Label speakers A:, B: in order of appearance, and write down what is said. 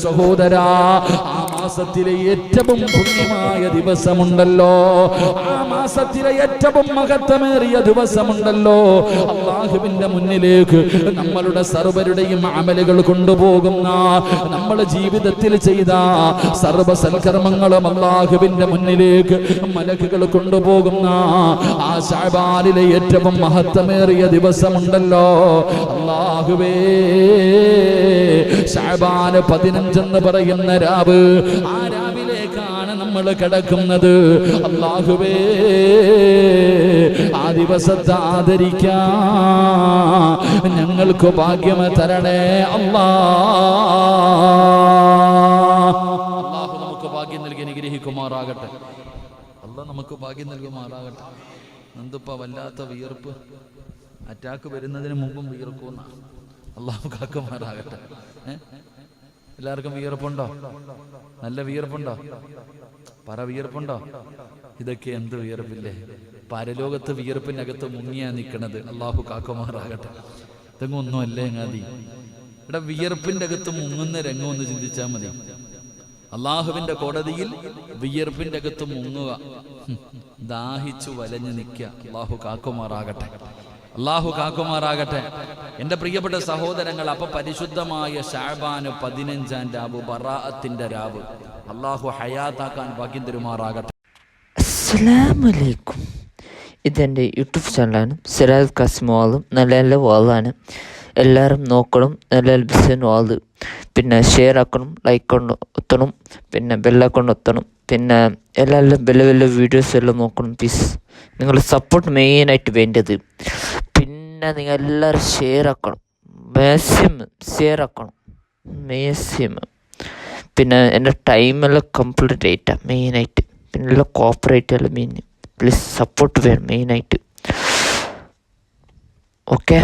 A: സഹോദരാ, ആ മാസത്തിലെ ഏറ്റവും പുണ്യമായ ദിവസമുണ്ടല്ലോ, ആ മാസത്തിലെ ഏറ്റവും മഹത്വമേറിയ ദിവസമുണ്ടല്ലോ, അല്ലാഹുവിന്റെ മുന്നിലേക്ക് നമ്മളുടെ സർവരുടെയും അമലുകൾ കൊണ്ടുപോകുന്ന, നമ്മൾ ജീവിതത്തിൽ ചെയ്ത സർവ സൽക്കർമ്മങ്ങളും അല്ലാഹുവിന്റെ മുന്നിലേക്ക് മലക്കുകൾ കൊണ്ടുപോകുന്ന ആ ശഅബാനിലെ ഏറ്റവും മഹത്വമേറിയ ദിവസമുണ്ടല്ലോ, അല്ലാഹുവേ, ശഅബാൻ 15 എന്ന് പറയുന്ന രാവ്, ആ രാവിലേക്കാണ് നമ്മൾ കിടക്കുന്നത്. അല്ലാഹുവേ, ആ ദിവസത്തെ ആദരിക്കാൻ ഞങ്ങൾക്ക് ഭാഗ്യം തരണേ അല്ലാഹു നമുക്ക് ഭാഗ്യം നൽകി അനുഗ്രഹിക്കുമാറാകട്ടെ. അല്ലാഹു നമുക്ക് ഭാഗ്യം നൽകുമാറാകട്ടെ. എന്തിപ്പോ വല്ലാത്ത വിയർപ്പ്, അറ്റാക്ക് വരുന്നതിന് മുമ്പും വിയർക്കുന്ന അല്ലാഹു കാക്കുമാറാകട്ടെ. എല്ലാവർക്കും വിയർപ്പുണ്ടോ? നല്ല വിയർപ്പുണ്ടോ? പറ, വിയർപ്പുണ്ടോ? ഇതൊക്കെ എന്ത് വിയർപ്പില്ലേ? പരലോകത്ത് വിയർപ്പിനകത്ത് മുങ്ങിയാ നിൽക്കണത്. അല്ലാഹു കാക്കുമാറാകട്ടെ. ഇതൊന്നും ഒന്നുമല്ലേ ngadi. ഇവിടെ വിയർപ്പിന്റെ അകത്ത് മുങ്ങുന്ന രംഗം ഒന്ന് ചിന്തിച്ചാൽ മതി. അല്ലാഹുവിന്റെ കോടതിയിൽ വിയർപ്പിന്റെ അകത്ത് മുങ്ങുക, ദാഹിച്ചു വലഞ്ഞു നിൽക്കുക. അല്ലാഹു കാക്കുമാറാകട്ടെ. അല്ലാഹു കാക്കുമാറാകട്ടെ. എൻ്റെ പ്രിയപ്പെട്ട സഹോദരങ്ങൾ, അപ്പൊ പരിശുദ്ധമായ ശഅബാൻ 15-ാം രാവ്, ബറാഅത്തിന്റെ രാവ്, അല്ലാഹു ഹയാത്താക്കാൻ ഭാഗ്യം തരുമാറാകട്ടെ.
B: അസ്സലാമു അലൈക്കും. ഇതെൻ്റെ യൂട്യൂബ് ചാനലാണ്. സിറാജ് ഖാസിം വാളും നല്ല നല്ല വാളാണ്. എല്ലാവരും നോക്കണം. നല്ല ബിസിൻ വാള്. പിന്നെ ഷെയർ ആക്കണം, ലൈക്ക് കൊണ്ട് ഒത്തണം, പിന്നെ ബെല്ലൈക്കൺ ഒത്തണം. പിന്നെ എല്ലാവരും വലിയ വലിയ വീഡിയോസ് എല്ലാം നോക്കണം പ്ലീസ്. നിങ്ങൾ സപ്പോർട്ട് മെയിനായിട്ട് വേണ്ടത്. പിന്നെ നിങ്ങൾ എല്ലാവരും ഷെയർ ആക്കണം, മാക്സിമം ഷെയർ ആക്കണം, മാക്സിമം. പിന്നെ എൻ്റെ ടൈമെല്ലാം കംപ്ലീറ്റ് ആയിട്ടാണ് മെയിനായിട്ട്. പിന്നെ എല്ലാം കോപ്പറേറ്റ് എല്ലാം മെയിൻ. പ്ലീസ് സപ്പോർട്ട് വേണം മെയിനായിട്ട്. ഓക്കെ.